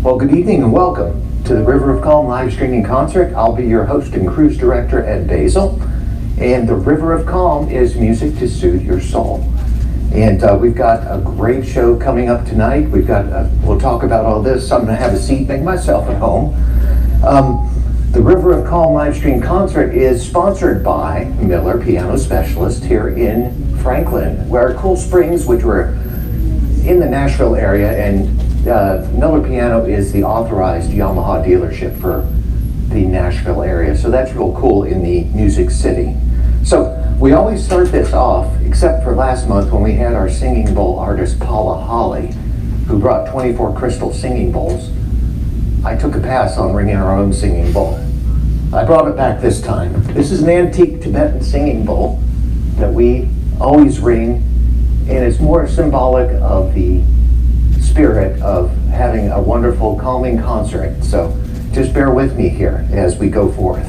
Well, good evening and welcome to the River of Calm live streaming concert. I'll be your host and cruise director at Bazel. And the River of Calm is music to soothe your soul. And we've got a great show coming up tonight. We'll talk about all this. I'm going to have a seat, make myself at home. The River of Calm live stream concert is sponsored by Miller Piano Specialist here in Franklin. We're at Cool Springs, which we're in the Nashville area, and Miller Piano is the authorized Yamaha dealership for the Nashville area. So that's real cool in the Music City. So we always start this off, except for last month when we had our singing bowl artist Paula Holly, who brought 24 crystal singing bowls. I took a pass on bringing our own singing bowl. I brought it back this time. This is an antique Tibetan singing bowl that we always ring, and it's more symbolic of the spirit of having a wonderful, calming concert. So just bear with me here as we go forth.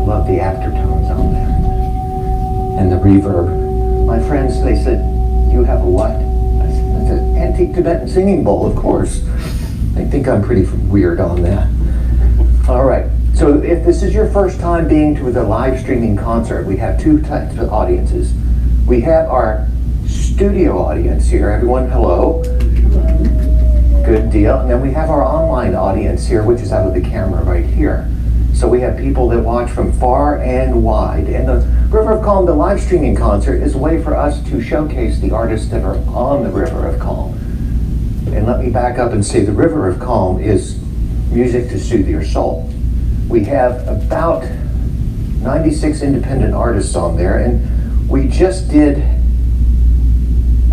Love the aftertones on there and the reverb. My friends, they said, "You have a what?" I said, "That's an antique Tibetan singing bowl, of course." They think I'm pretty weird on that. All right, so if this is your first time being to the live streaming concert, we have two types of audiences. We have our studio audience here. Everyone, hello. Good deal. And then we have our online audience here, which is out of the camera right here. So we have people that watch from far and wide. And the River of Calm, the live streaming concert, is a way for us to showcase the artists that are on the River of Calm. And let me back up and say the River of Calm is music to soothe your soul. We have about 96 independent artists on there, and we just did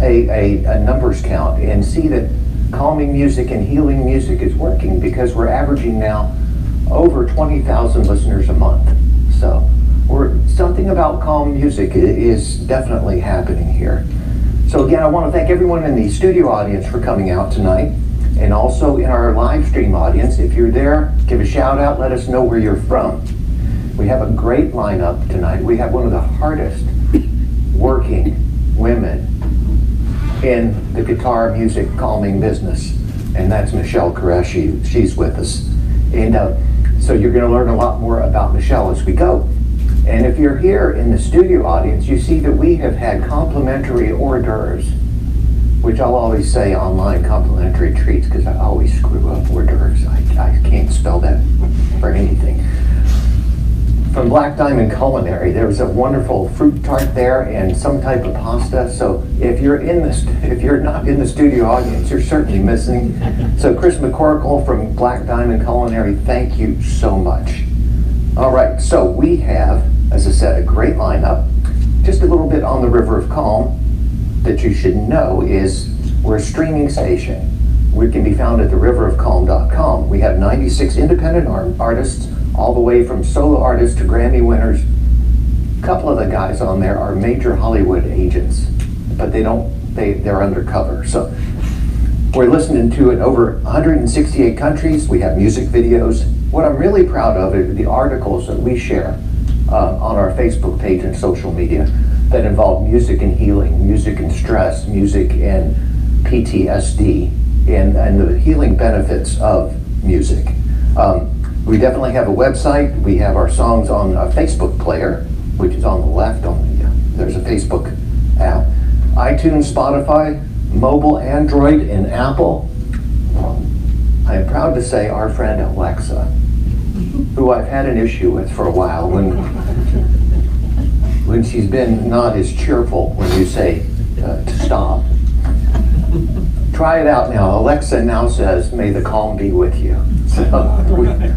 a numbers count and see that calming music and healing music is working, because we're averaging now over 20,000 listeners a month. So something about calm music is definitely happening here. So again, I want to thank everyone in the studio audience for coming out tonight, and also in our live stream audience. If you're there, give a shout out, let us know where you're from. We have a great lineup tonight. We have one of the hardest working women in the guitar music calming business, and that's Michelle Qureshi. She's with us. And so you're going to learn a lot more about Michelle as we go. And if you're here in the studio audience, you see that we have had complimentary hors d'oeuvres, which I'll always say online, complimentary treats, because I always screw up hors d'oeuvres. I can't spell that for anything. From Black Diamond Culinary, there was a wonderful fruit tart there and some type of pasta. So if you're not in the studio audience, you're certainly missing. So Chris McCorkle from Black Diamond Culinary, thank you so much. All right, so we have, as I said, a great lineup. Just a little bit on the River of Calm that you should know is we're a streaming station. We can be found at theriverofcalm.com. We have 96 independent artists, all the way from solo artists to Grammy winners. A couple of the guys on there are major Hollywood agents, but they're undercover. So we're listening to it over 168 countries. We have music videos. What I'm really proud of are the articles that we share on our Facebook page and social media that involve music and healing, music and stress, music and PTSD, and the healing benefits of music. We definitely have a website. We have our songs on a Facebook player, which is on the left. There's a Facebook app. iTunes, Spotify, mobile, Android, and Apple. I am proud to say our friend Alexa, who I've had an issue with for a while when she's been not as cheerful when you say to stop. Try it out now. Alexa now says, "May the calm be with you." So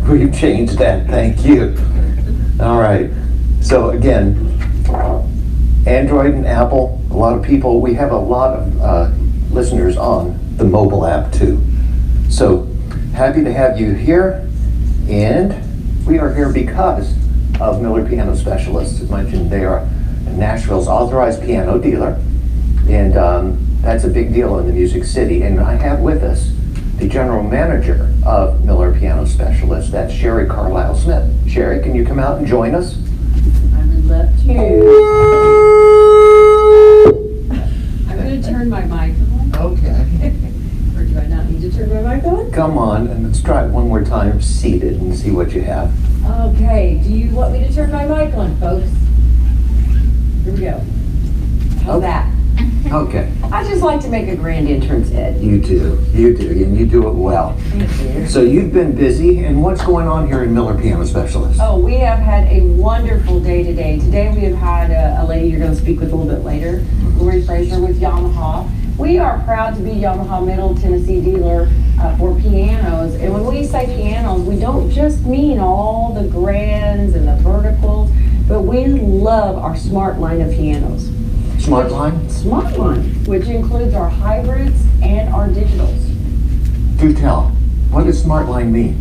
we've changed that. Thank you. All right. So again, Android and Apple, a lot of people, we have a lot of listeners on the mobile app too. So happy to have you here. And we are here because of Miller Piano Specialists. As mentioned, they are Nashville's authorized piano dealer. And that's a big deal in the Music City. And I have with us the general manager of Miller Piano Specialists. That's Sherry Carlisle Smith. Sherry, can you come out and join us? I would love to. I'm going to turn my mic on. Okay. Or do I not need to turn my mic on? Come on, and let's try it one more time, seated, and see what you have. Okay, do you want me to turn my mic on, folks? Here we go. How's that? Okay. I just like to make a grand entrance, Ed. You do, and you do it well. Thank you. So you've been busy, and what's going on here in Miller Piano Specialists? Oh, we have had a wonderful day today. Today we have had a lady you're going to speak with a little bit later, Lori Frazer with Yamaha. We are proud to be Yamaha Middle Tennessee dealer for pianos. And when we say pianos, we don't just mean all the grands and the verticals, but we love our smart line of pianos. Smart line? Smart line, which includes our hybrids and our digitals. Do tell. What does smart line mean?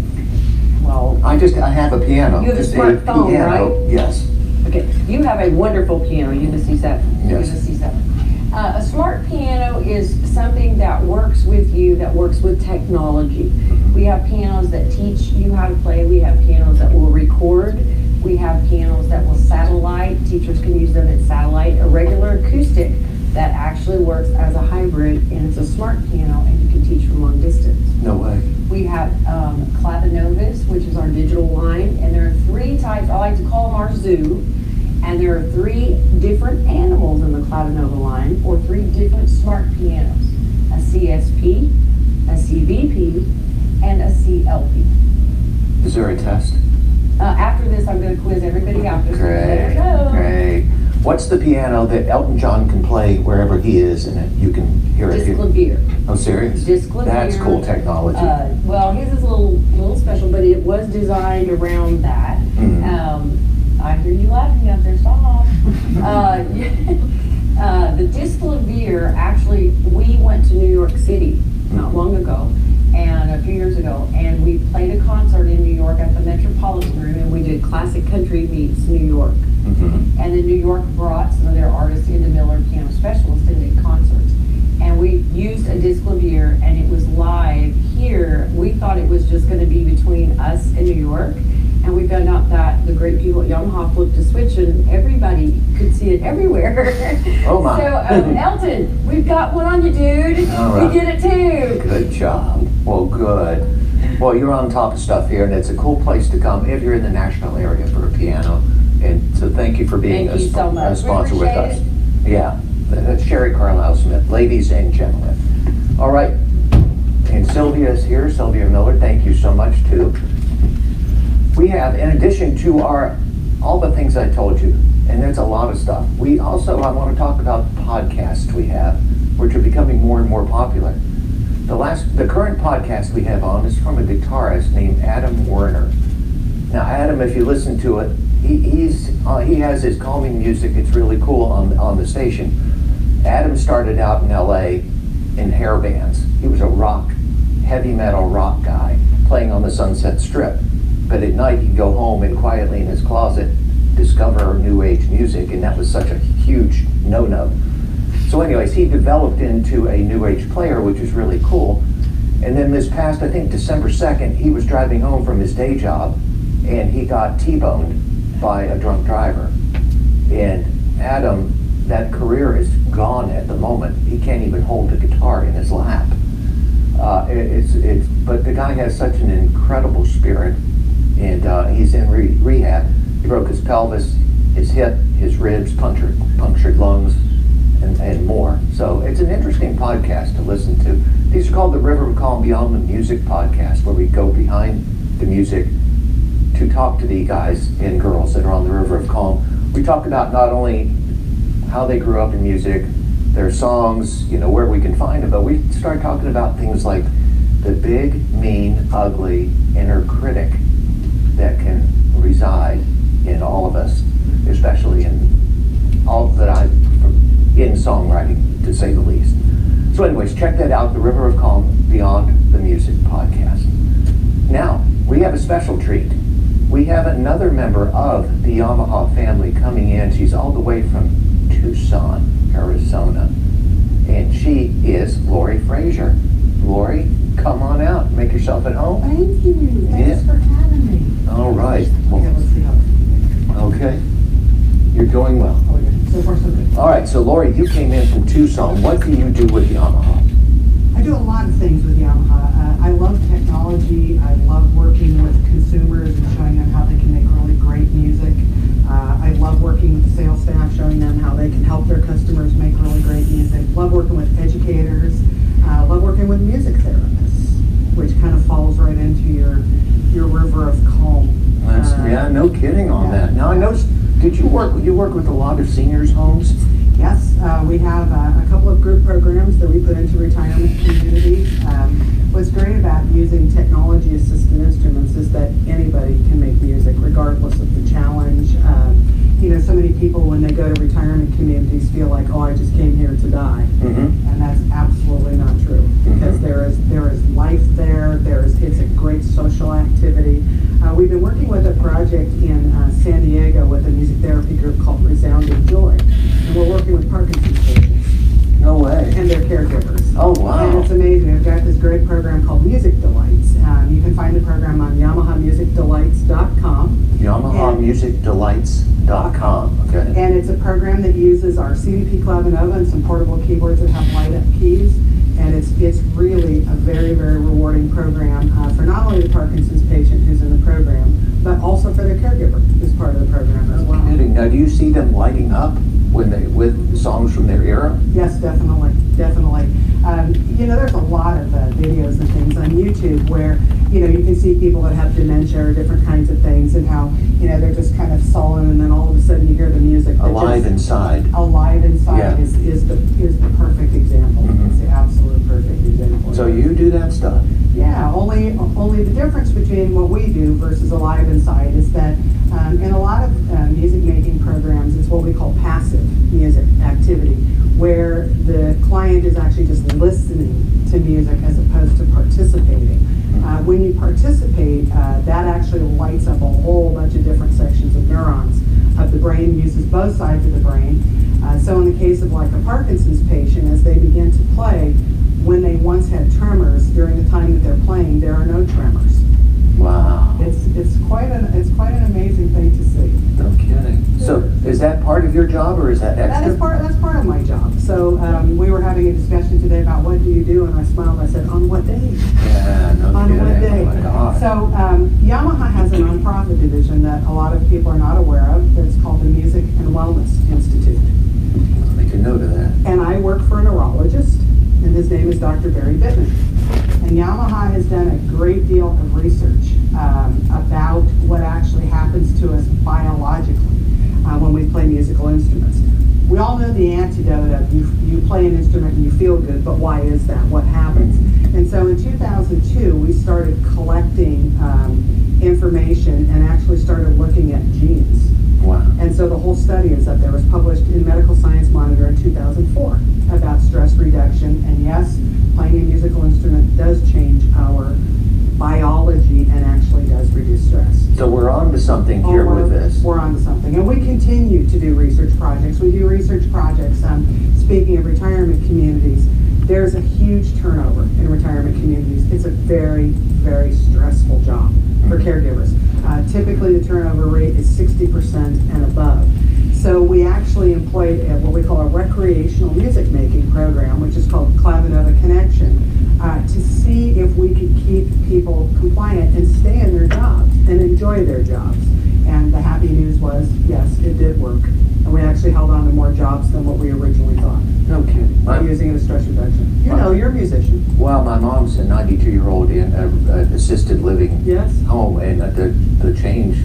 Well, I have a piano. you have a Just smartphone, piano. right? Yes. Okay, you have a wonderful piano. You have a C7. You Yes. have a C7. A smart piano is something that works with you, that works with technology. We have pianos that teach you how to play. We have pianos that will record. We have pianos that will satellite. Teachers can use them in satellite. A regular acoustic that actually works as a hybrid, and it's a smart piano, and you can teach from long distance. No way. We have Clavinovas, which is our digital line, and there are 3 types. I like to call them our zoo. And there are 3 different animals in the Clavinova line, or 3 different smart pianos. A CSP, a CVP, and a CLP. Is there a test? After this, I'm going to quiz everybody out there. Great, great. What's the piano that Elton John can play wherever he is and you can hear it? Disclavier. Oh, serious? Disclavier. That's cool technology. Well, his is a little special, but it was designed around that. I hear you laughing out there, stop. The Disclavier, actually, we went to New York City not long ago, and a few years ago, and we played a concert in New York at the Metropolitan Room, and we did Classic Country Meets New York. And then New York brought some of their artists into Miller Piano Specialists and did concerts. And we used a Disclavier, and it was live here. We thought it was just going to be between us and New York. And we found out that the great people at Yamaha flipped a switch and everybody could see it everywhere. Oh my. So, Elton, we've got one on you, dude. All right. We did it too. Good job. Well, good. Well, you're on top of stuff here, and it's a cool place to come if you're in the Nashville area for a piano. And so thank you for being Thank you so much. a sponsor with us. Appreciate Yeah, that's Sherry Carlisle Smith, ladies and gentlemen. All right, and Sylvia is here, Sylvia Miller, thank you so much too. We have, in addition to all the things I told you, and there's a lot of stuff, I want to talk about the podcasts we have, which are becoming more and more popular. The current podcast we have on is from a guitarist named Adam Werner. Now, Adam, if you listen to it, he has his calming music. It's really cool on the station. Adam started out in LA in hair bands. He was a heavy metal rock guy playing on the Sunset Strip. But at night he'd go home and quietly in his closet discover new age music, and that was such a huge no-no. So anyways, he developed into a new age player, which is really cool. And then this past, I think December 2nd, he was driving home from his day job and he got T-boned by a drunk driver. And Adam, that career is gone at the moment. He can't even hold the guitar in his lap. But the guy has such an incredible spirit, and he's in rehab. He broke his pelvis, his hip, his ribs, punctured lungs, and more. So it's an interesting podcast to listen to. These are called the River of Calm Beyond the Music podcast, where we go behind the music to talk to the guys and girls that are on the River of Calm. We talk about not only how they grew up in music, their songs, where we can find them, but we start talking about things like the big, mean, ugly inner critic that can reside in all of us, especially in all that in songwriting, to say the least. So anyways, check that out, the River of Calm Beyond the Music podcast. Now, we have a special treat. We have another member of the Yamaha family coming in. She's all the way from Tucson, Arizona. And she is Lori Frazer. Lori, come on out. yourself at home? Thank you. Thanks Yeah. for having me. All right. Okay, let's see how. Okay. You're doing well. Oh, yeah. So far, so good. All right, so Lori, you came in from Tucson. What do you do with Yamaha? I do a lot of things with Yamaha. I love technology. I love working with consumers and showing them how they can make really great music. I love working with the sales staff, showing them how they can help their customers make really great music. Love working with educators. Love working with music therapists, which kind of falls right into your river of calm. Yeah, no kidding on that. Now I noticed, you work with a lot of seniors' homes? Yes, we have a couple of group programs that we put into retirement communities. What's great about using technology-assisted instruments is that anybody can make music, regardless of the challenge. So many people, when they go to retirement communities, feel like, oh, I just came here to die. Mm-hmm. And that's absolutely not true, because there is life there. It's a great social activity. We've been working with a project in San Diego with a music therapy group called Resounding Joy. And we're working with Parkinson's patients. No way. And their caregivers. Oh, wow. And it's amazing. We've got this great program called Music Delights. You can find the program on YamahaMusicDelights.com. YamahaMusicDelights.com. Okay. And it's a program that uses our CDP Clavinova and some portable keyboards that have light-up keys. And it's really a very, very rewarding program for not only the Parkinson's patient who's in the program, but also for their caregiver who's part of the program as well. Now, do you see them lighting up with songs from their era? Yes, definitely. There's a lot of videos and things on YouTube where, you can see people that have dementia or different kinds of things, and how, they're just kind of sullen, and then all of a sudden you hear the music. Alive Inside. Alive Inside Yeah. is the perfect example. Mhm. It's the absolute perfect example. So you do that stuff? Yeah, only the difference between what we do versus Alive Inside is that in a lot of music making programs, it's what we call passive music activity, where the client is actually just listening to music as opposed to participating. When you participate, that actually lights up a whole bunch of different sections of neurons of the brain, uses both sides of the brain. So in the case of like a Parkinson's patient, as they begin to play, when they once had tremors, during the time that they're playing, there are no tremors. Wow. It's quite an amazing thing to see. No kidding. So is that part of your job, or is that extra? That's part of my job. So we were having a discussion today about what do you do, and I smiled and I said, on what day? Yeah, no On kidding. what day? Oh my God. So Yamaha has a nonprofit division that a lot of people are not aware of. That's called the Music and Wellness Institute. I'll make a note of that. And I work for a neurologist, and his name is Dr. Barry Bittman. And Yamaha has done a great deal of research about what actually happens to us biologically when we play musical instruments. We all know the antidote of you play an instrument and you feel good, but why is that? What happens? And so in 2002, we started collecting information and actually started looking at genes. Wow. And so the whole study is up there. It was published in Medical Science Monitor in 2004 about stress reduction. And yes, playing a musical instrument does change our biology and actually does reduce stress. So we're on to something here with this. We're on to something. And we continue to do research projects. We do research projects, speaking of retirement communities, there's a huge turnover in retirement communities. It's a very, very stressful job for caregivers. Typically, the turnover rate is 60% and above. So we actually employed what we call a recreational music making program, which is called Clavinova Connection, to see if we could keep people compliant and stay in their jobs and enjoy their jobs. And the happy news was, yes, it did work. And we actually held on to more jobs than what we originally thought. No kidding. By using it as stress reduction. You're a musician. Well, my mom's a 92-year-old in assisted living Yes. home, and the change,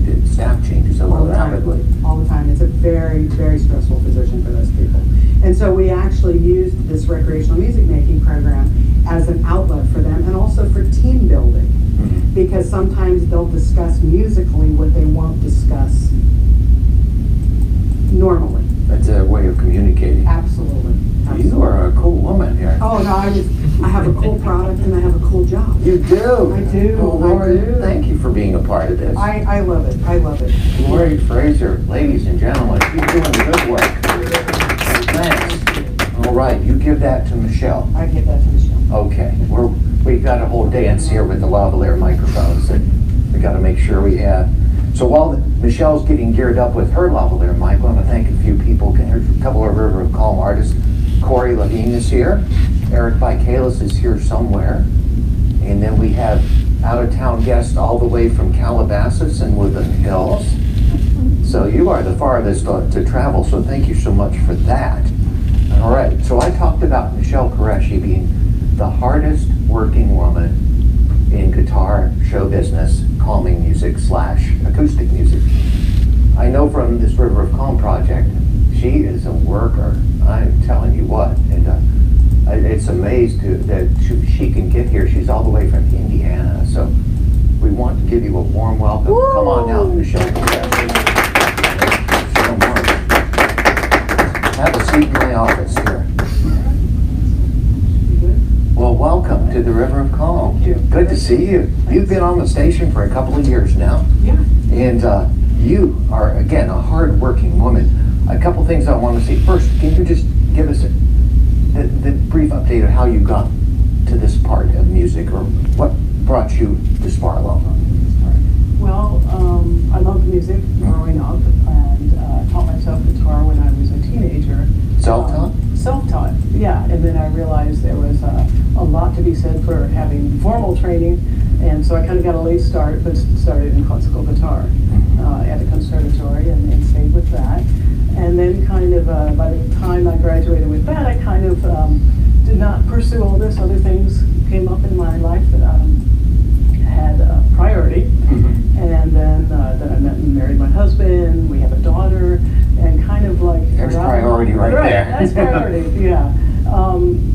the staff changes so rapidly. All the time. It's a very, very stressful position for those people. And so we actually used this recreational music making program as an outlet for them, and also for team building. Mm-hmm. Because sometimes they'll discuss musically what they won't discuss normally. That's a way of communicating. Absolutely. You are a cool woman here. Oh, no, I have a cool product and I have a cool job. You do. I do. Well, Lori, I do. thank you for being a part of this. I love it. I love it. Lori Frazer, ladies and gentlemen, you're doing good work. Thanks. All right, you give that to Michelle. I give that to Michelle. Okay, we're we've got a whole dance here with the lavalier microphones that we got to make sure we have. So while Michelle's getting geared up with her lavalier mic, I want to thank a few people. Here's a couple of River of Calm artists. Corey Levine is here. Eric Bikales is here somewhere. And then we have out-of-town guests all the way from Calabasas and Woodland Hills. So you are the farthest to travel, so thank you so much for that. All right, so I talked about Michelle Qureshi being the hardest working woman in guitar show business, calming music / acoustic music. I know from this River of Calm project, she is a worker. I'm telling you what, and it's amazing that she can get here. She's all the way from Indiana, so we want to give you a warm welcome. Woo! Come on now, Michelle Qureshi. So much. Have a seat in my office here. Well, welcome to the River of Calm. Good to see you. You've been on the station for a couple of years now. Yeah. And you are, again, a hard-working woman. A couple things I want to see. First, can you just give us the brief update of how you got to this part of music, or what brought you this far along? Well, I loved music growing up, and taught myself guitar when I was a teenager. Self-taught? Self-taught, yeah. And then I realized there was a lot to be said for having formal training, and so I kind of got a late start, but started in classical guitar at a conservatory and stayed with that. And then kind of by the time I graduated with that, I kind of did not pursue all this. Other things came up in my life that had priority. And then I met and married my husband. We have a daughter, and kind of like There's priority right there. That's priority, yeah.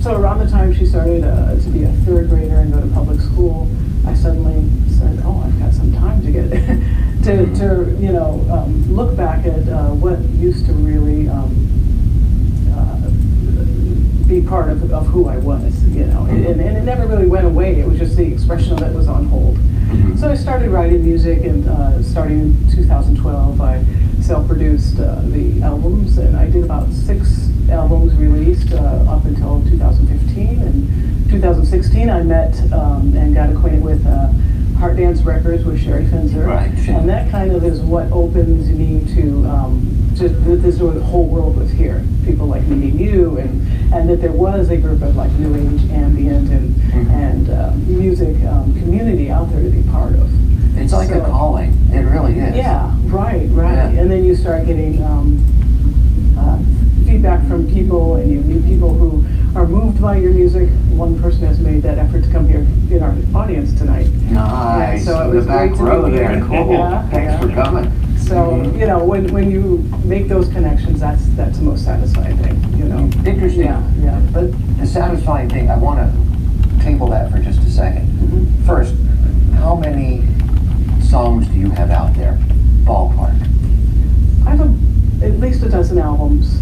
So around the time she started to be a third grader and go to public school, I suddenly said, "Oh, I've got some time to get to look back at what used to really be part of who I was, and it never really went away. It was just the expression of it was on hold." So I started writing music, and starting in 2012, I self-produced the albums, and I did about 6 albums released up until 2015. And 2016, I met and got acquainted with Heart Dance Records with Sheridan. Right. And that kind of is what opens me to just this the whole world was here. People like meeting you, and that there was a group of like new age ambient and music community out there to be part of. It's like a calling. It really is. Yeah, right. Yeah. And then you start getting feedback from people, and you meet people who are moved by your music. One person has made that effort to come here in our audience tonight. Nice. So it the was back great to row be there. here. Cool. Yeah, Thanks yeah. for coming. So when you make those connections, that's the most satisfying thing. Interesting. Yeah. But the satisfying thing, I want to table that for just a second. First, how many songs do you have out there, ballpark? I have at least a dozen albums,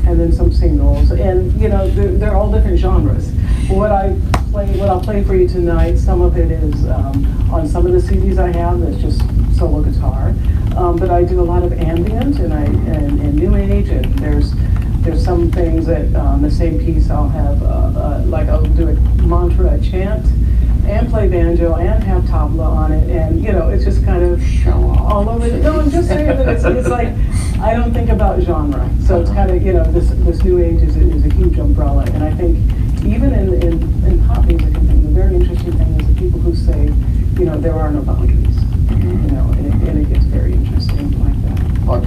and then some singles, and they're all different genres. What I'll play for you tonight, some of it is on some of the CDs I have. That's just solo guitar, but I do a lot of ambient and new age, and there's some things that on the same piece I'll have like I'll do a mantra, a chant, and play banjo, and have tabla on it, and it's just kind of Show off. all over. No, I'm just saying that it's like I don't think about genre, so it's kind of this new age is a huge umbrella, and I think even in pop music and things, the very interesting thing is the people who say there are no boundaries, and it gets very interesting like that. Well,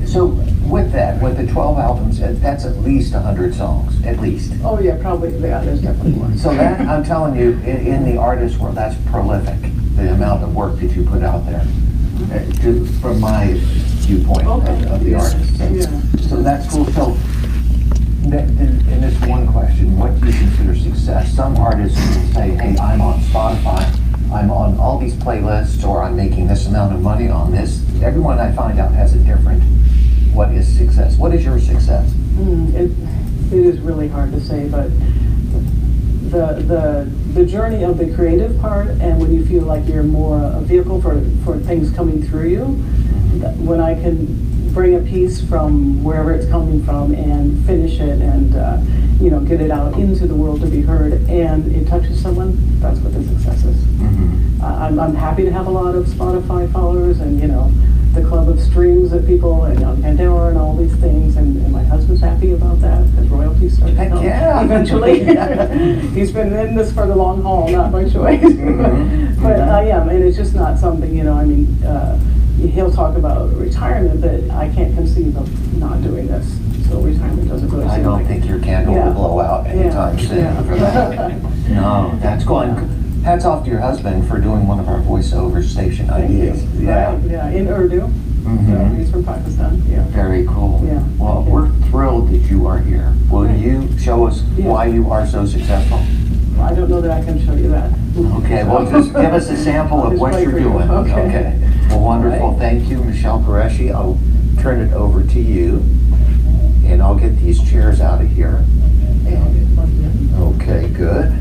so with the 12 albums, that's at least 100 songs, at least. Oh yeah, probably. Yeah, there's definitely one. So that, I'm telling you, in the artist world, that's prolific, the amount of work that you put out there, from my viewpoint of the artist. So that's cool. So, in this one question, what do you consider success? Some artists will say, hey, I'm on Spotify, I'm on all these playlists, or I'm making this amount of money on this. Everyone I find out has a different, what is success? What is your success? It is really hard to say, but the journey of the creative part, and when you feel like you're more a vehicle for things coming through you, when I can bring a piece from wherever it's coming from and finish it and you know, get it out into the world to be heard, and it touches someone, that's what the success is. I'm happy to have a lot of Spotify followers, and, you know, the club of streams that people, and on Pandora and all these things, and my husband's happy about that, because royalties start to come eventually. He's been in this for the long haul, not by choice. But I am, and it's just not something, you know, I mean, he'll talk about retirement, but I can't conceive of not doing this. So retirement doesn't really seem I don't like think your candle will blow out anytime soon for that. No, that's going, hats off to your husband for doing one of our voiceover station ideas. Yeah, yeah, in Urdu. He's from Pakistan, yeah. Very cool. Yeah. Well, we're thrilled that you are here. Will you show us why you are so successful? I don't know that I can show you that. Okay, well, just give us a sample of what you're doing. Okay. Well, wonderful. Thank you, Michelle Qureshi. I'll turn it over to you, and I'll get these chairs out of here. Okay, good.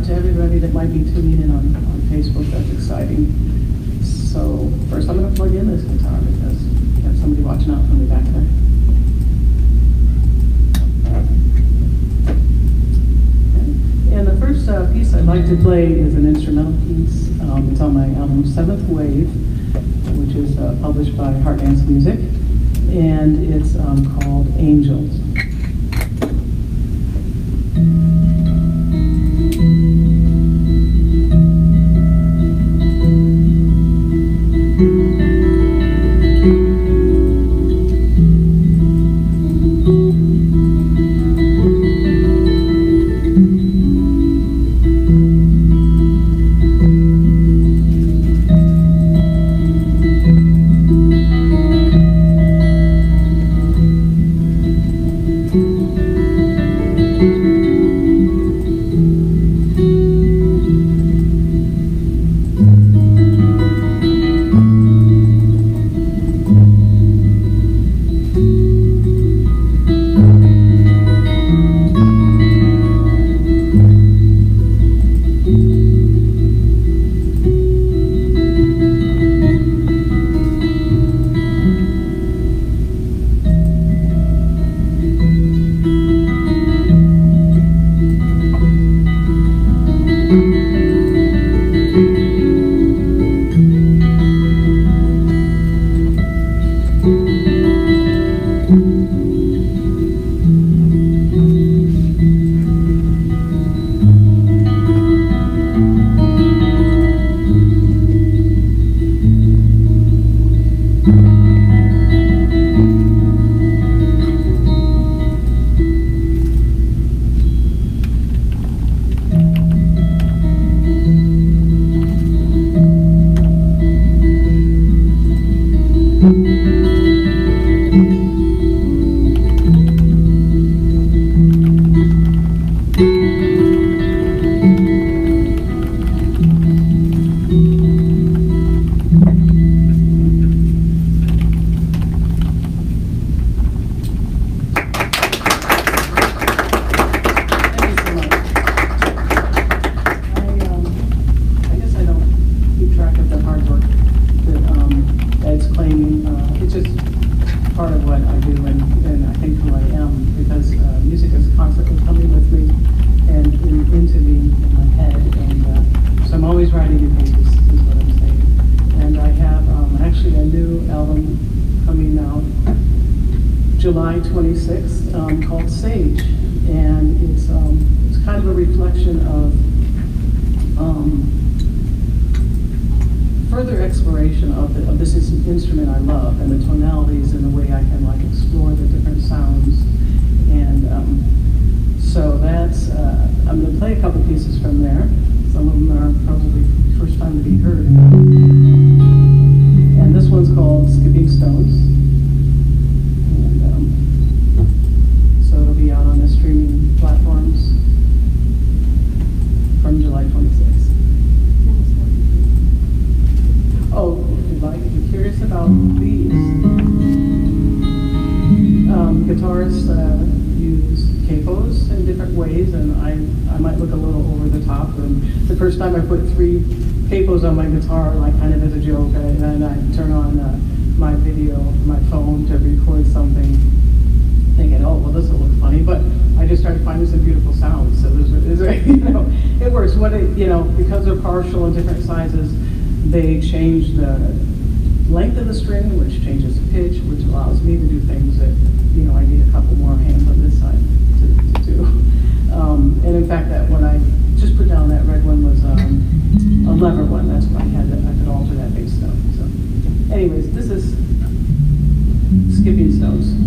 To everybody that might be tuning in on Facebook, that's exciting. So first I'm going to plug in this guitar because I have somebody watching out for me back there. And the first piece I'd like to play is an instrumental piece. It's on my album 7th Wave, which is published by Heart Dance Music, and it's called Angels. July 26th, called Sage, and it's kind of a reflection of further exploration of this instrument I love, and the tonalities and the way I can like explore the different sounds. And so that's I'm going to play a couple pieces from there. Some of them are probably first time to be heard. And this one's called Skipping Stones. And so it'll be platforms from July 26th. Oh, if you're curious about these, guitarists use capos in different ways, and I might look a little over the top. And the first time I put 3 capos on my guitar, like kind of as a joke, and I turn on my video, my phone to record something, thinking, oh, well, this will look funny, but I just started finding some beautiful sounds. So there's you know, it works. Because they're partial in different sizes, they change the length of the string, which changes the pitch, which allows me to do things that, I need a couple more hands on this side to do. And in fact, that one I just put down, that red one was a lever one. That's why I could alter that bass note. So, anyways, this is Skipping Stones.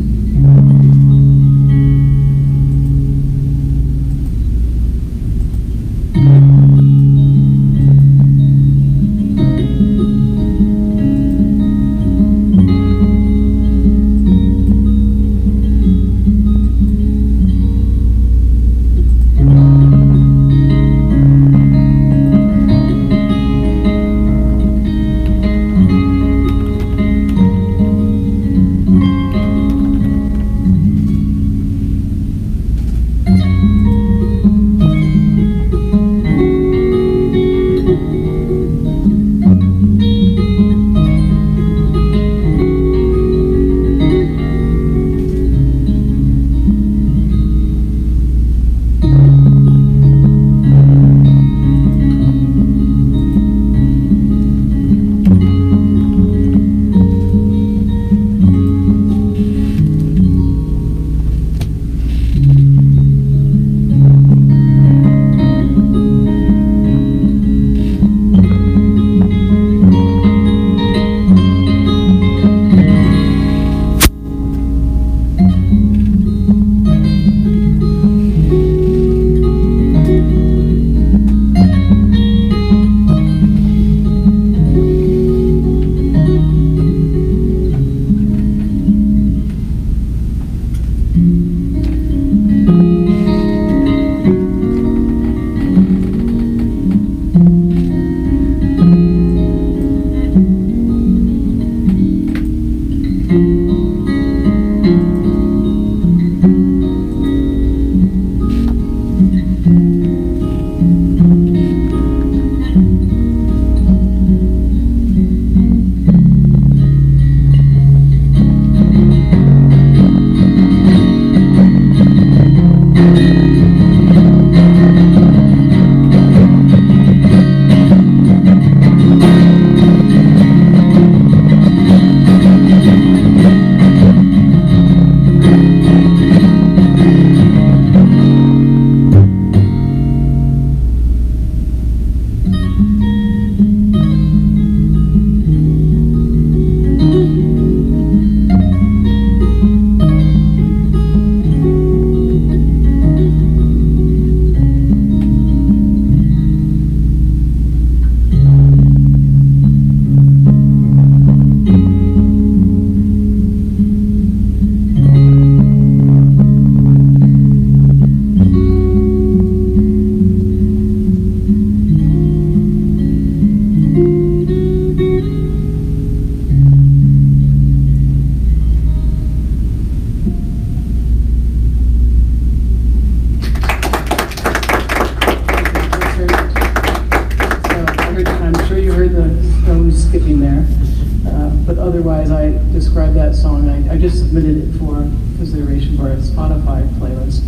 Otherwise, I described that song. I just submitted it for consideration for a Spotify playlist.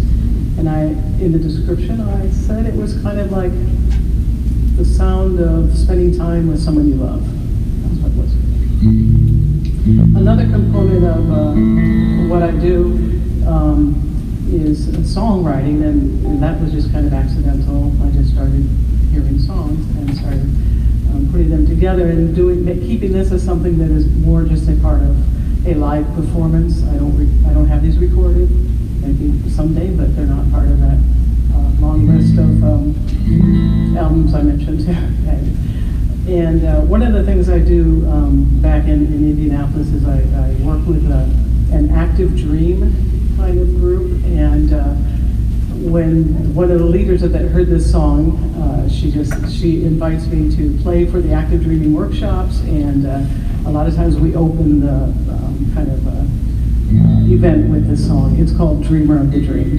And in the description, I said it was kind of like the sound of spending time with someone you love. That's what it was. Another component of what I do is songwriting, and that was just kind of accidental. I just started hearing songs and started putting them together and keeping this as something that is more just a part of a live performance. I don't have these recorded, maybe someday, but they're not part of that long list of albums I mentioned. And one of the things I do back in Indianapolis is I work with an active dream kind of group, and when one of the leaders that heard this song, she invites me to play for the active dreaming workshops, and a lot of times we open the kind of event with this song. It's called Dreamer of the Dream.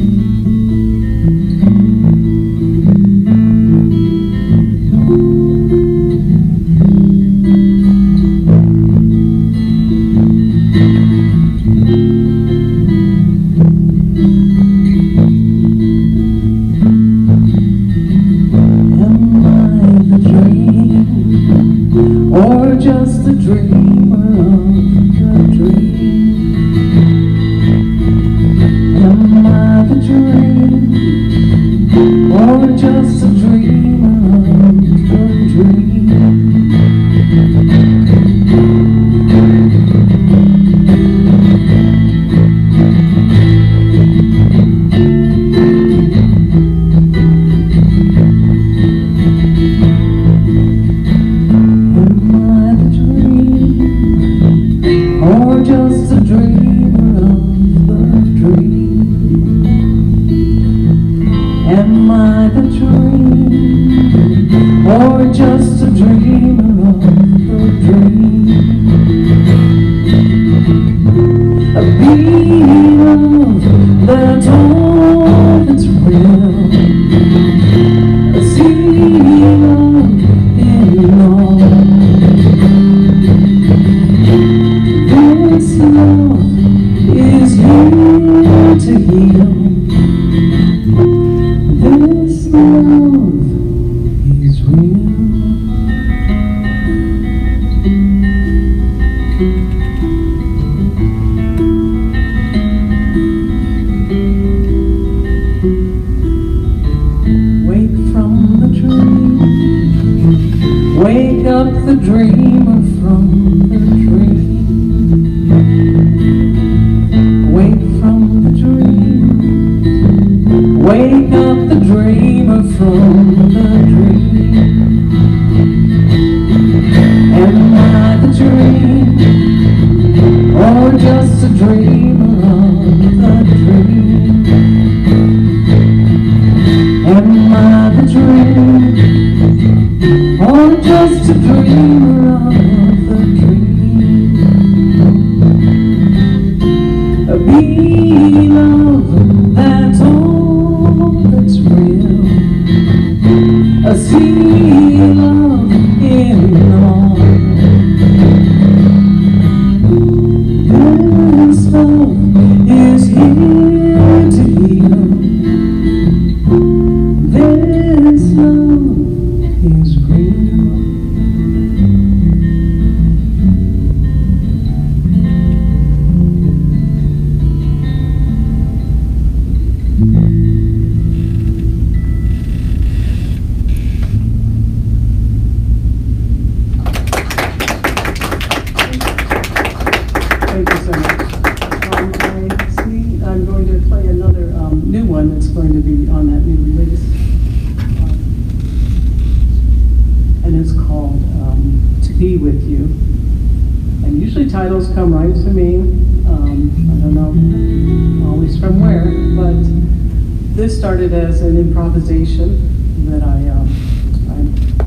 Started as an improvisation that I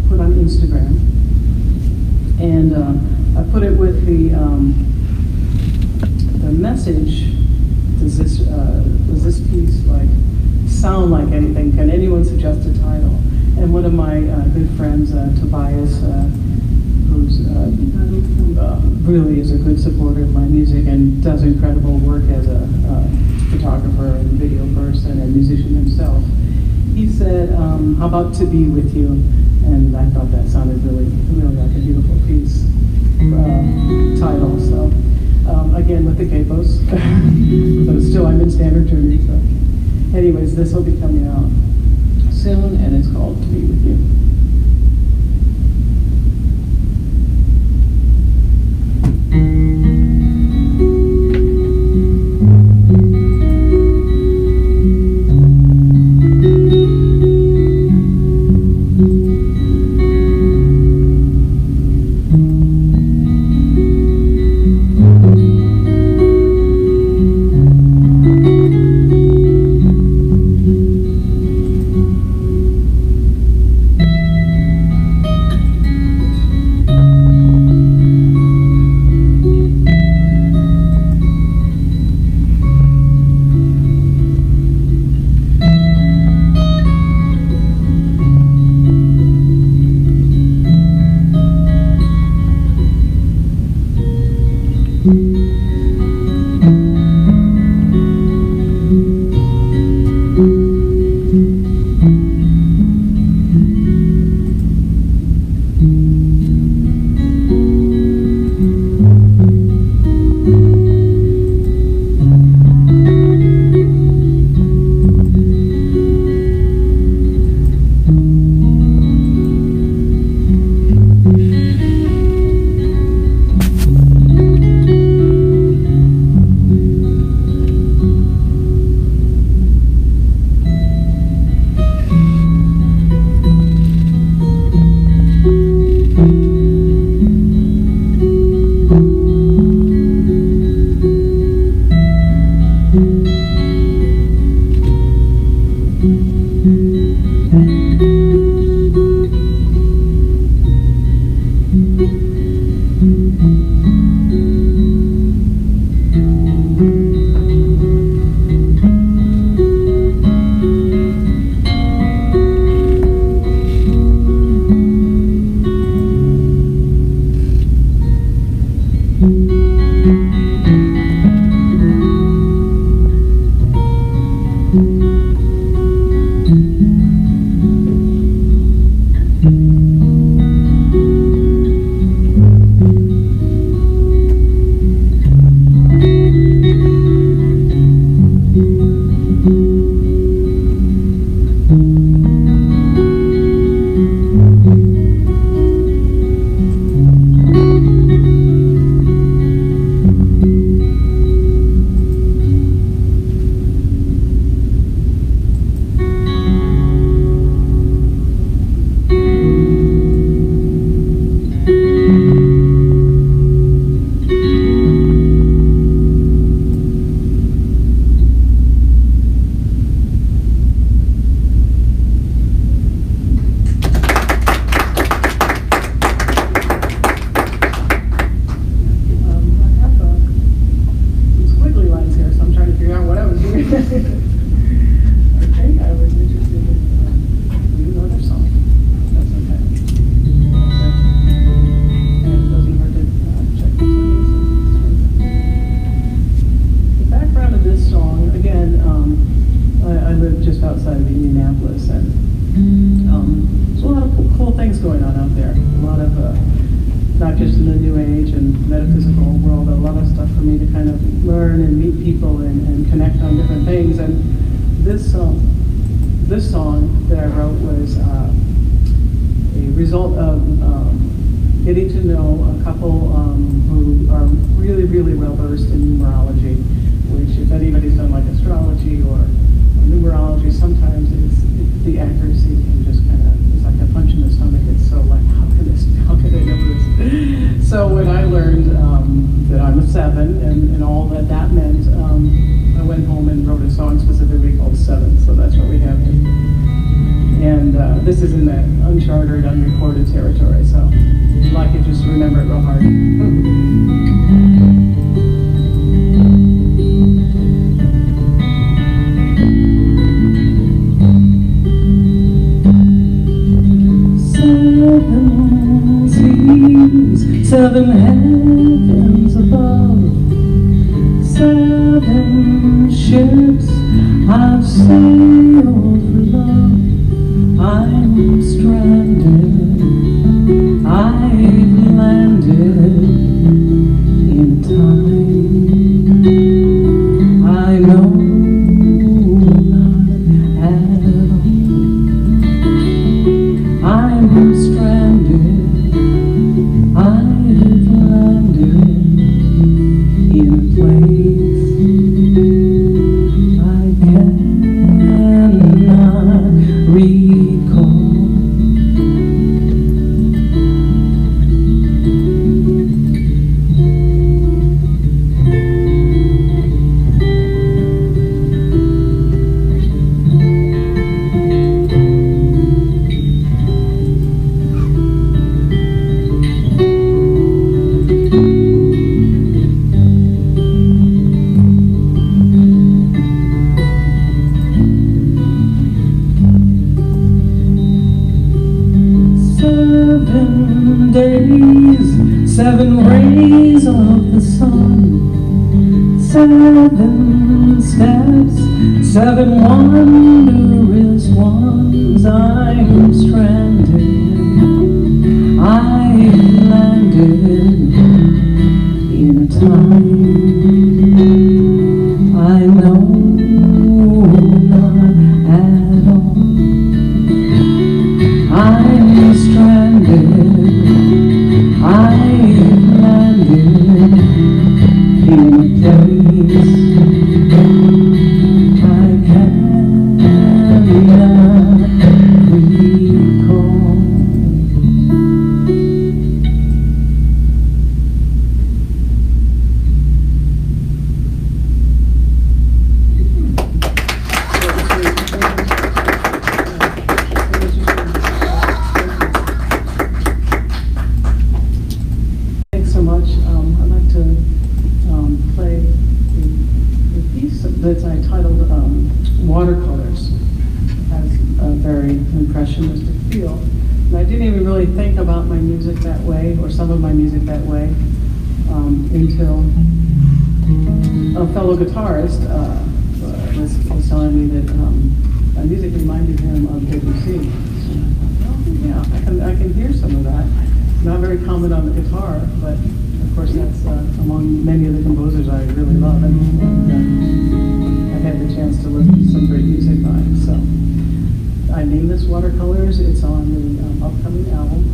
put on Instagram, and I put it with the message. Does this piece sound like anything? Can anyone suggest a title? And one of my good friends, Tobias, who's really is a good supporter of my music and does incredible work as a photographer and video person and musician himself. He said, how about To Be With You? And I thought that sounded really, really like a beautiful piece title. So again, with the capos, but still I'm in standard tuning. So anyways, this will be coming out soon, and it's called To Be With You. for me to kind of learn and meet people and connect on different things. And this song that I wrote was a result of getting to know a couple who are really, really well versed in numerology, which if anybody's done like astrology or numerology, sometimes the accuracy can just kind of, it's like a punch in the stomach. It's so like, how can I know this? So when I learned that I'm a 7 and all that meant, I went home and wrote a song specifically called 7, so that's what we have here. And this is in that uncharted, unrecorded territory, so I could just remember it real hard. 7 heavens above, 7 ships I've sailed for love. I'm stranded, I've landed in time. I know not at all. I'm stranded, I've landed in a place I cannot recall. Days, 7 rays of the sun, 7 steps, 7 wondrous ones. I'm stranded, I've landed in a time I know not at all. I'm stranded, I've landed in a place I cannot recall. Thanks so much. I'd like to play the piece that I titled Watercolors. It has a very impressionistic feel. And I didn't even really think about my music that way, or some of my music that way, until a fellow guitarist was telling me that my music reminded him of Debussy. So I thought, oh yeah, I can hear some of that. Not very common on the guitar, but of course that's among many of the composers I really love, and I've had the chance to listen to some great music by him. So I named this Watercolors. It's on the upcoming album.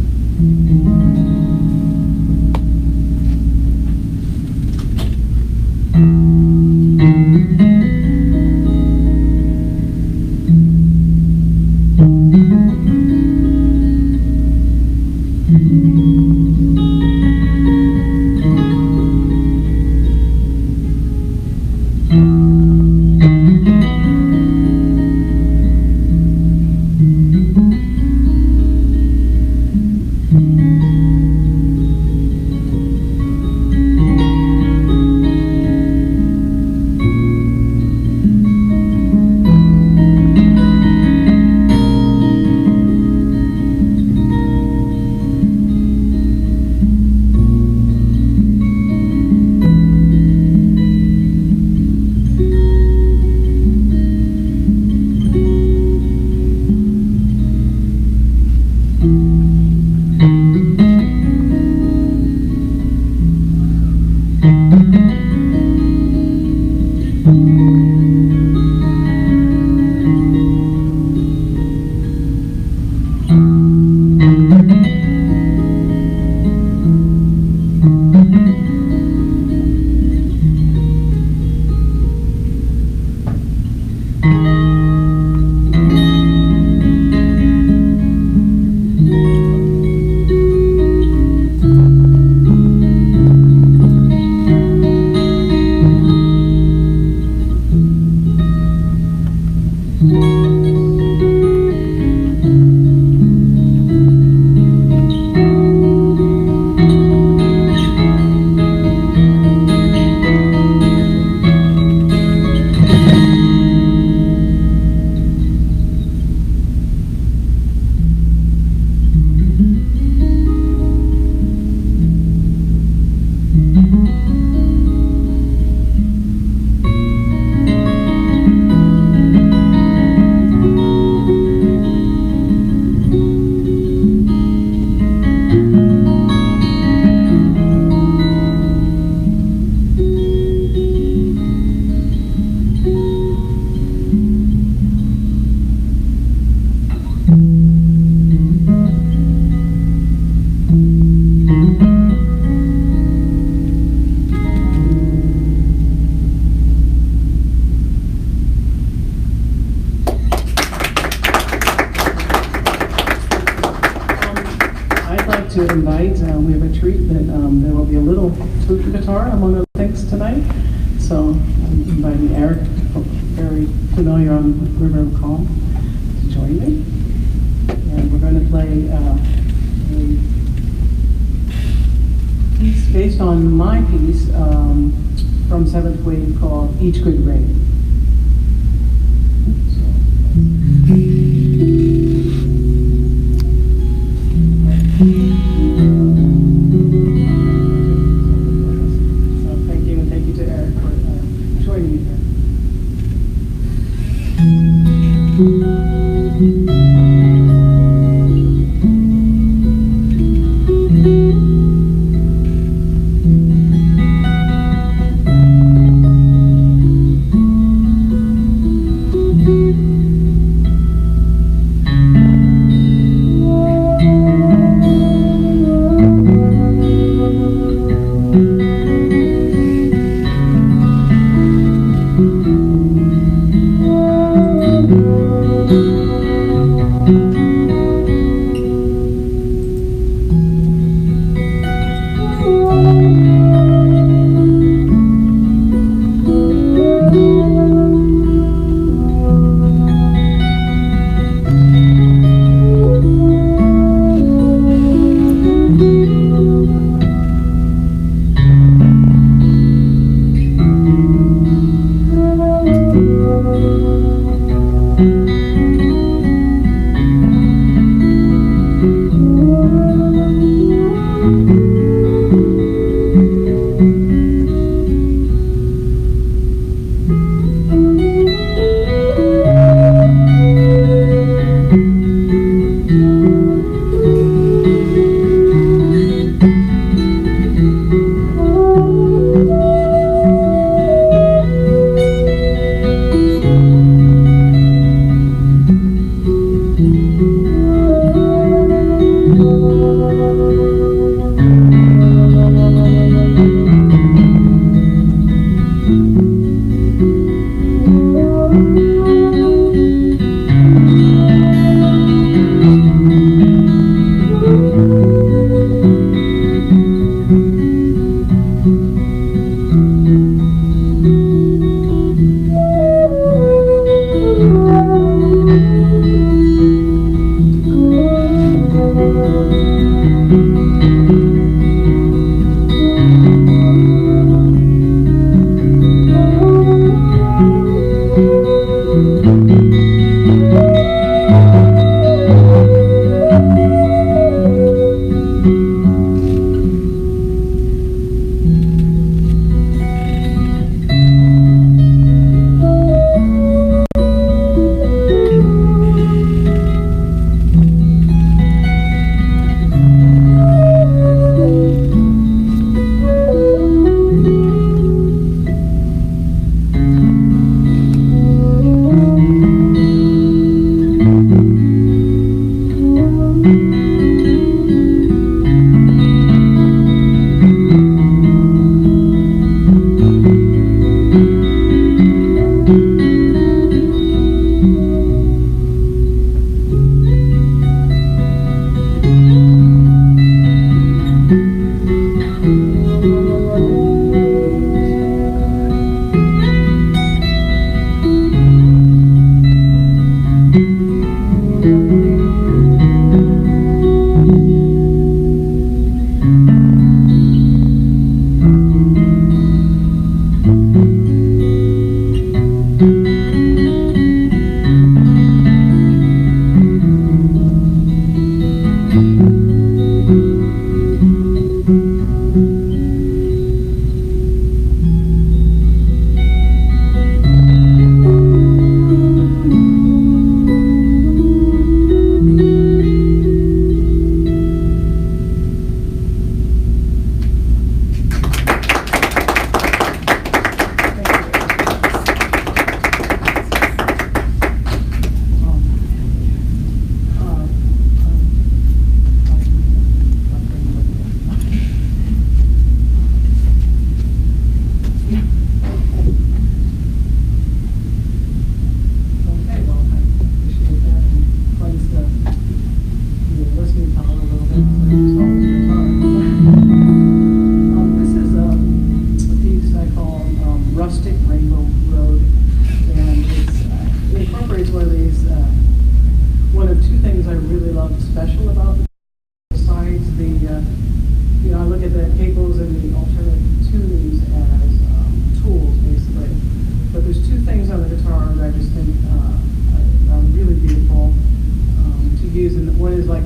To invite, we have a treat that there will be a little flute guitar among other things tonight. So I'm inviting Eric, very familiar on River of Calm, to join me. And we're going to play a piece based on my piece from 7th Wave called Each Good Rain.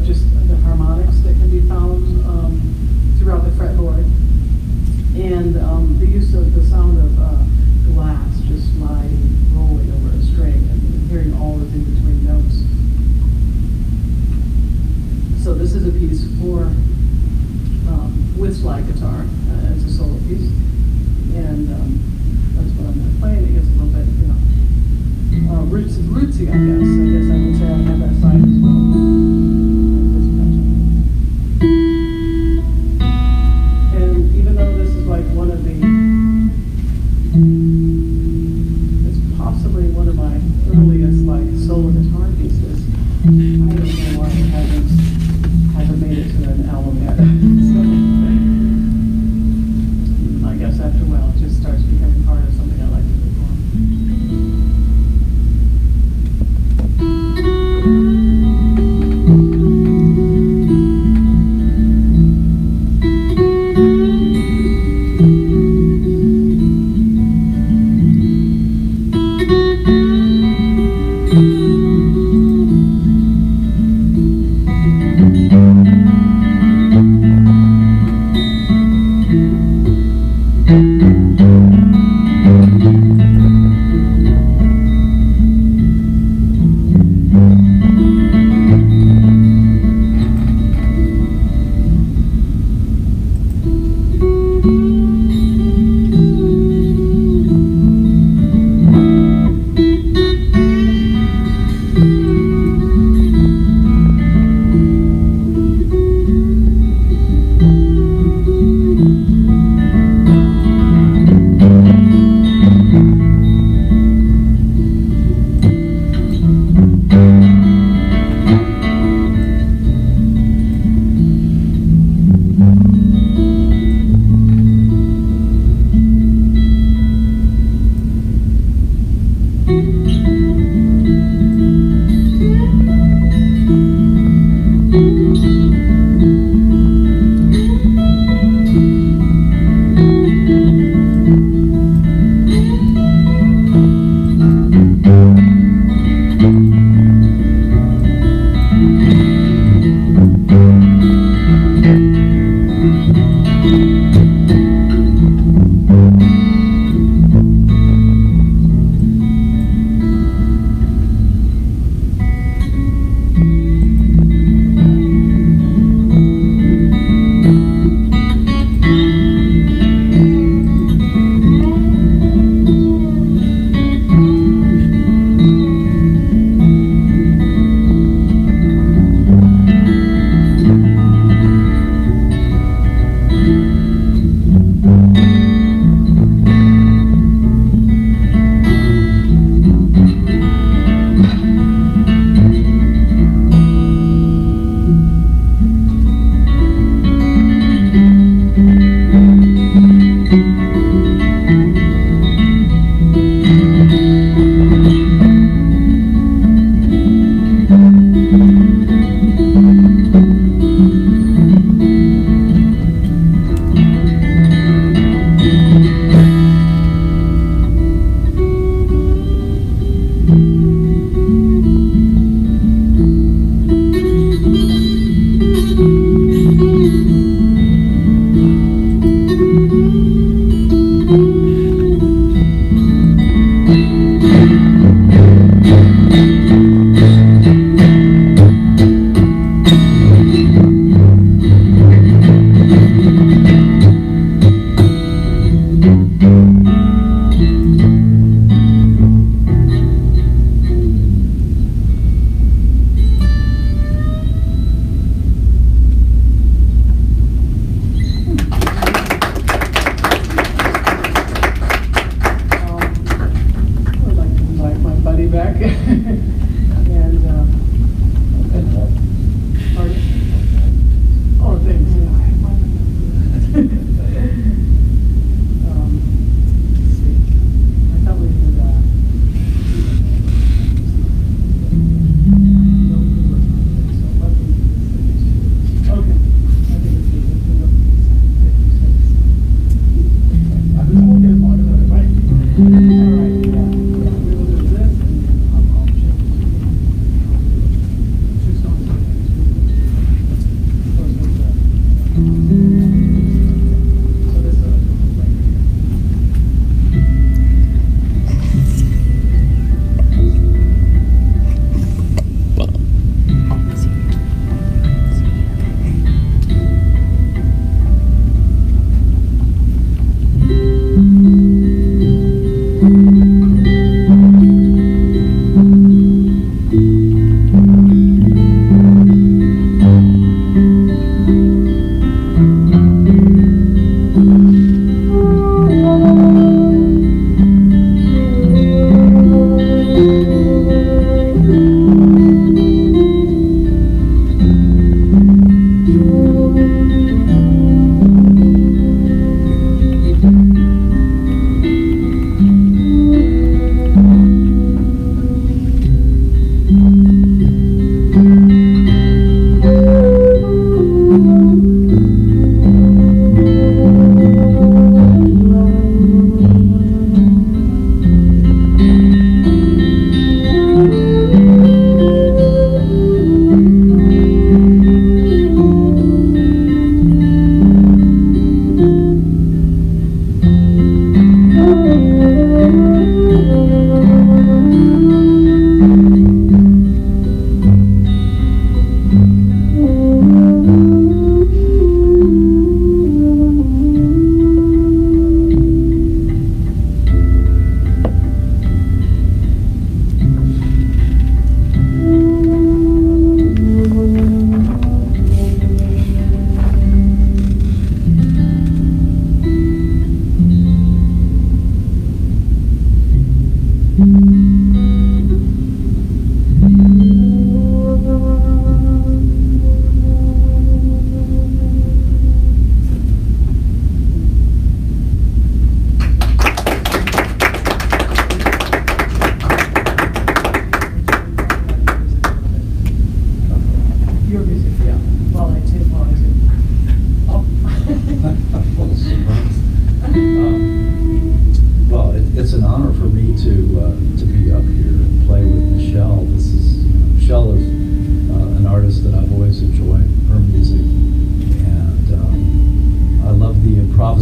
like just the harmonics that can be found throughout the fretboard, and the use of the sound of glass just sliding, rolling over a string, and hearing all those in between notes. So this is a piece for with slide guitar as a solo piece, and that's what I'm going to play. And it gets a little bit, rootsy, I guess. I would say I have that side as well. And even though this is like one of the, it's possibly one of my earliest like solo guitar pieces, I don't know why it hasn't made it to an album yet. So I guess after a while it just starts becoming part of something I like to perform.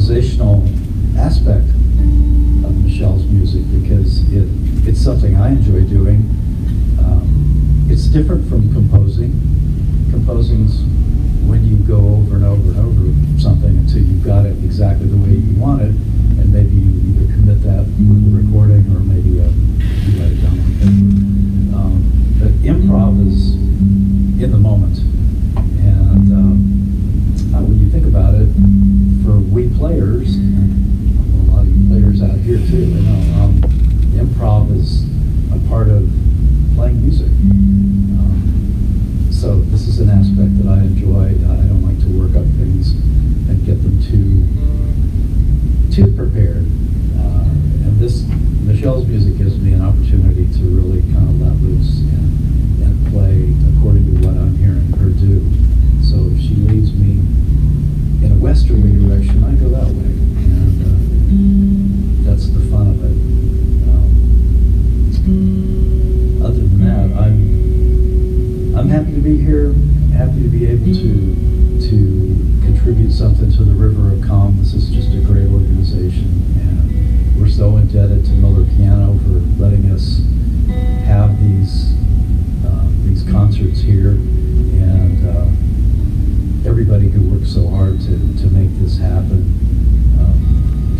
improvisational aspect of Michelle's music because it's something I enjoy doing. It's different from composing. Composing's when you go over and over and over something until you've got it exactly the way you want it, and maybe you either commit that with the recording or maybe you write it down on paper. But improv is in the moment, and when you think about it, for we players, and a lot of you players out here too, I know, improv is a part of playing music. So this is an aspect that I enjoy. I don't like to work up things and get them too prepared. And this, Michelle's music gives me an opportunity to really kind of let loose and play according to what I'm hearing her do. So if she leads me in a westerly direction, I go that way. And that's the fun of it. Other than that, I'm happy to be here, happy to be able to contribute something to the River of Calm. This is just a great organization, and we're so indebted to Miller Piano for letting us have these concerts here, and everybody who worked so hard to make this happen.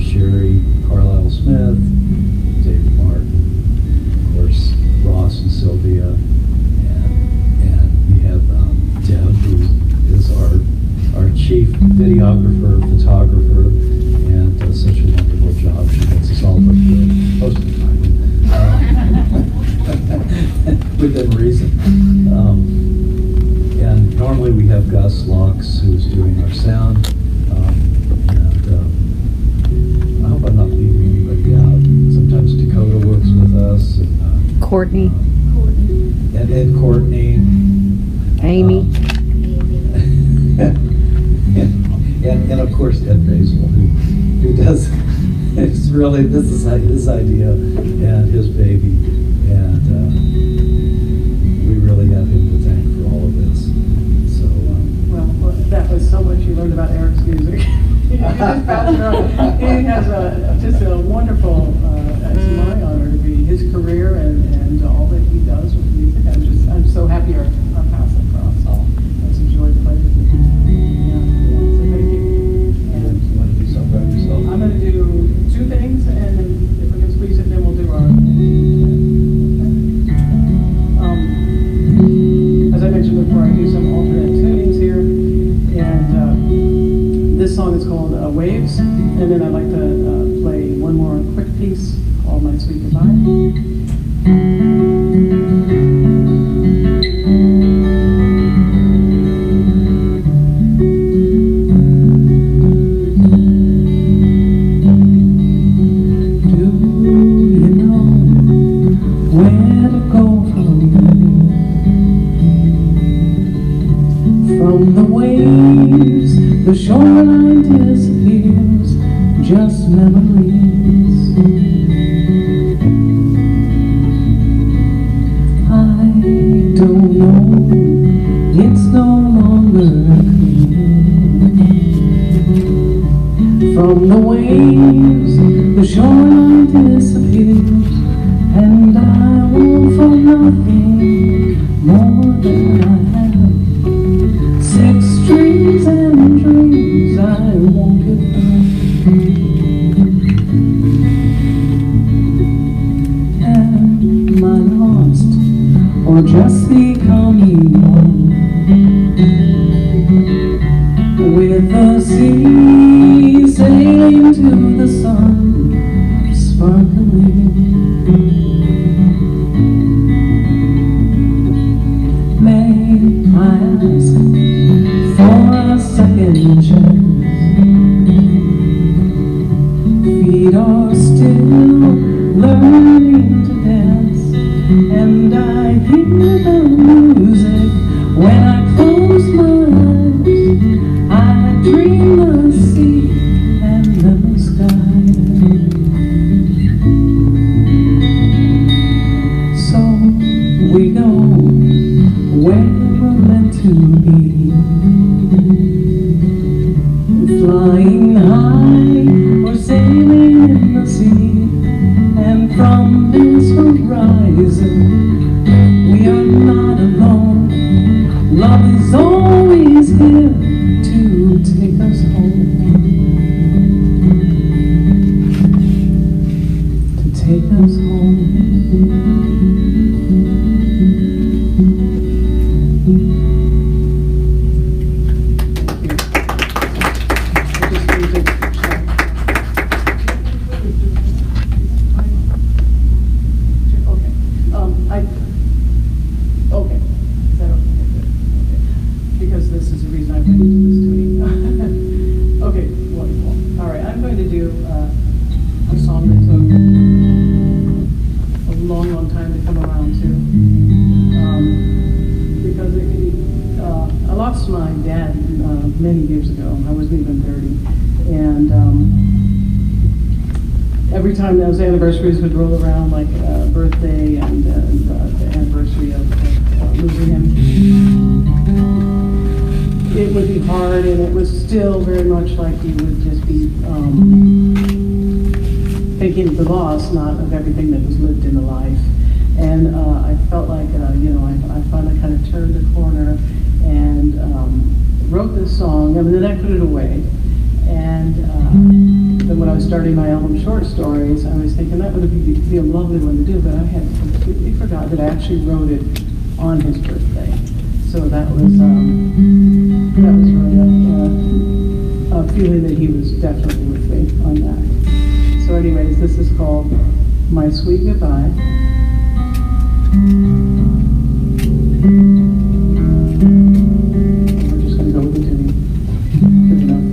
Sherry, Carlisle Smith, David Martin, of course, Ross and Sylvia, and we have Deb, who is our chief videographer, photographer, and does such a wonderful job. She gets us all look good most of the time. Within reason. And normally we have Gus Locks, who's doing our sound. I hope I'm not leaving anybody out. Sometimes Dakota works with us. And, Courtney. And Courtney. Amy. And of course Ed Bazel, who does, it's really, this is his idea and his baby, and we really have him to thank for all of this. So, Well, that was so much you learned about Eric's music. He has just a wonderful, it's my honor to be his career and all that he does with music. I'm so happy our paths have crossed. It's a joy to play with you. Yeah, so thank you. And you want to do something about yourself? I'm going to do two things, and then if we can squeeze it, then we'll do our as I mentioned before, I do some alternate tunings here, and this song is called Waves, and then I'd like to play one more quick piece called My Sweet Goodbye. From the waves, the shoreline disappears, just memories. I don't know, it's no longer clear. From the waves, the shoreline disappears, and I want for nothing more than I have. 6 strings and dreams, I won't give them. Am I lost or just becoming one with the sea sailing to the sun, sparkling? May I ask for a second chance? Feet are still learning to dance, and I hear the music when I close my eyes. I dream the sea and the sky. So we go where we're meant to be, flying high many years ago. I wasn't even 30. And every time those anniversaries would roll around, like birthday and the anniversary of losing him, it would be hard, and it was still very much like you would just be thinking of the loss, not of everything that was lived in the life. And I felt like, I finally kind of turned the corner and wrote this song, and then I put it away. And then when I was starting my album Short Stories, I was thinking that would be a lovely one to do, but I had completely forgot that I actually wrote it on his birthday. So that was really a feeling that he was definitely with me on that. So anyways, this is called My Sweet Goodbye. We're just going to go with the tuning. Good enough.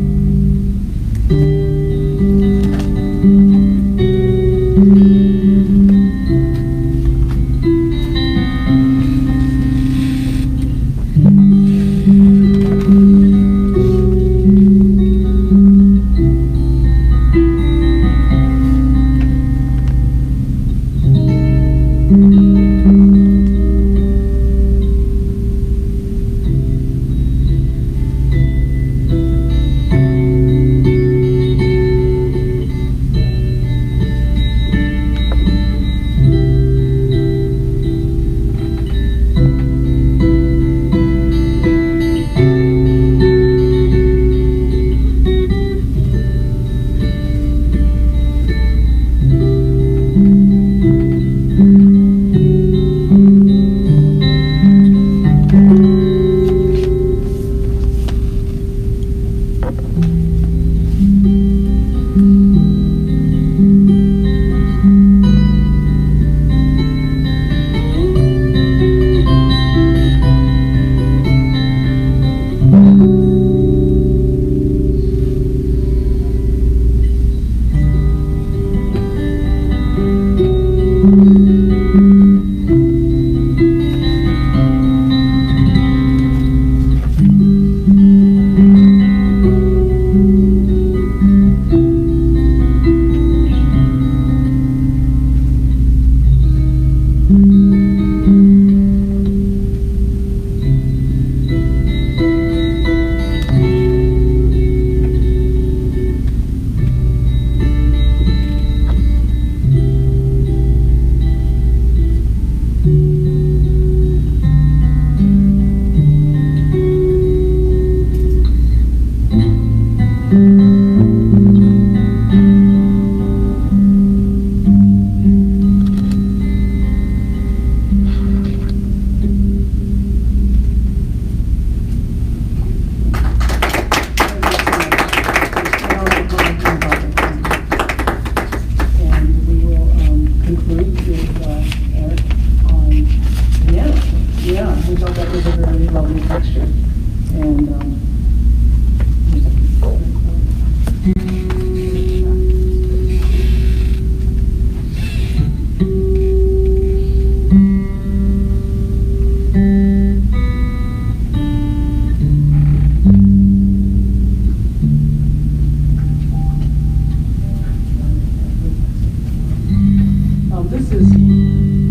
This is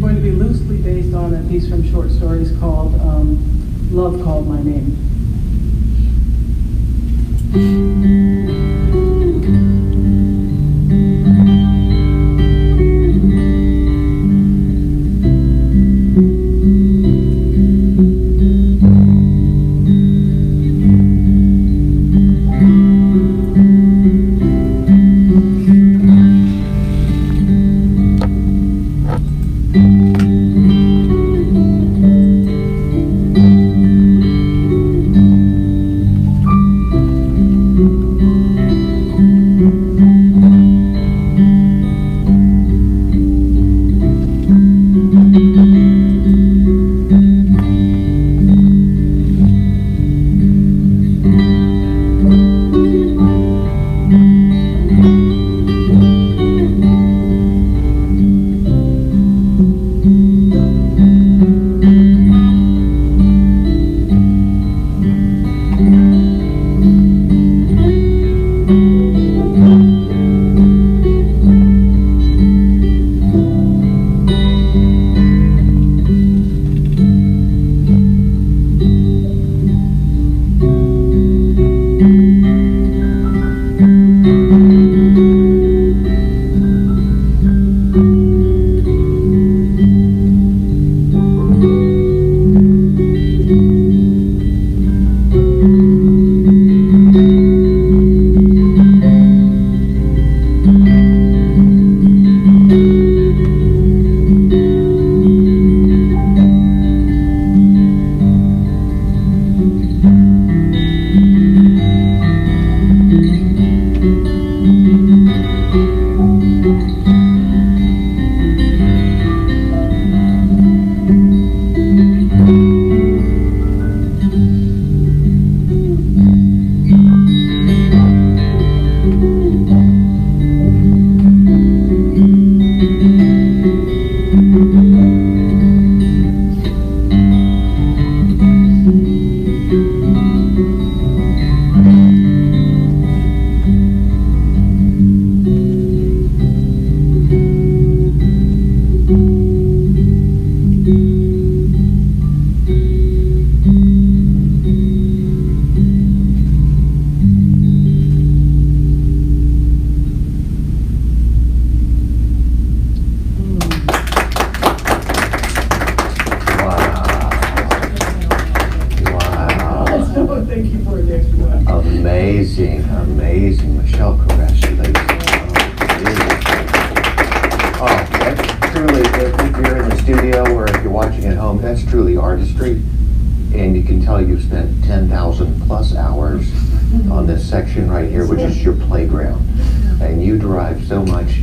going to be loosely based on a piece from Short Stories called Love Called My Name. Thanks for doing it. Amazing, amazing. Michelle Qureshi, ladies and gentlemen. Oh, that's truly, if you're in the studio or if you're watching at home, that's truly artistry. And you can tell you've spent 10,000 plus hours on this section right here, which is your playground. And you derive so much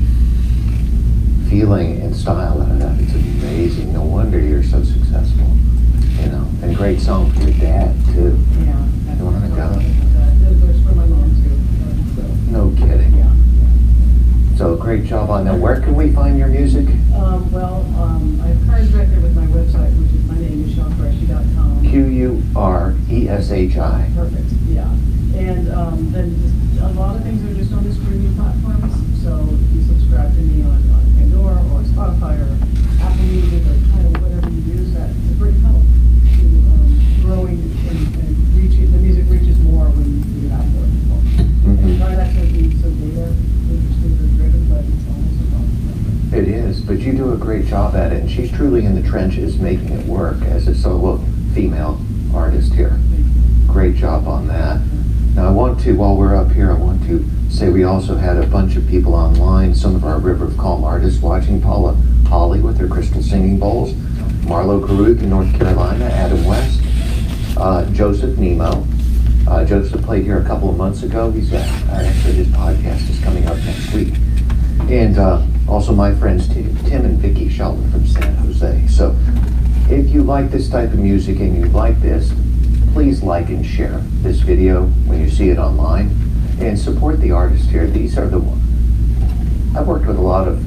feeling and style out of that. It's amazing. No wonder you're so successful. You know, and great song for your dad too. Yeah. You wanna go? There's for my mom too. So. No kidding. Yeah. So great job on that. Where can we find your music? I've paired directly with my website, which is my name, MichelleQureshi.com. Qureshi. Perfect, yeah. And then just, a lot of things are just on the streaming platforms. So if you subscribe to me on Pandora or Spotify or Apple Music or Tidal, whatever you use, that's a great help to growing and reaching. The music reaches more when you have more people. And try not to be so data interested or driven, but it's almost about. It is, but you do a great job at it. And she's truly in the trenches making it work as a solo female artist here. Great job on that. Now I want to, while we're up here, I want to say we also had a bunch of people online, some of our River of Calm artists watching. Paula Holly with her crystal singing bowls, Marlo Carruth in North Carolina, Adam West, Joseph Nemo. Joseph played here a couple of months ago. He's actually his podcast is coming up next week. And also my friends Tim and Vicky Shelton from San Jose. So if you like this type of music and you like this, please like and share this video when you see it online and support the artists here. These are the ones. I've worked with a lot of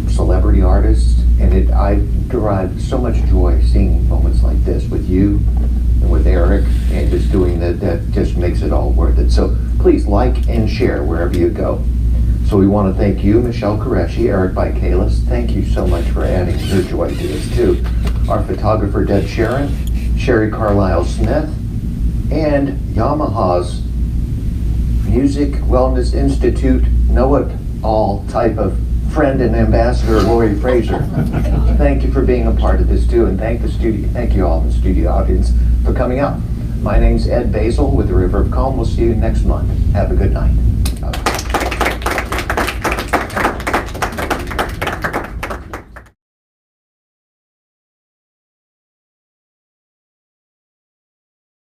celebrity artists and I derive so much joy seeing moments like this with you and with Eric and just doing that just makes it all worth it. So please like and share wherever you go. So we want to thank you, Michelle Qureshi, Eric Bikales. Thank you so much for adding your joy to this too. Our photographer, Deb Sharon, Sherry Carlisle Smith, and Yamaha's Music Wellness Institute know-it-all type of friend and ambassador, Lori Frazer. Thank you for being a part of this too, and thank you all in the studio audience for coming out. My name's Ed Bazel with the River of Calm. We'll see you next month. Have a good night.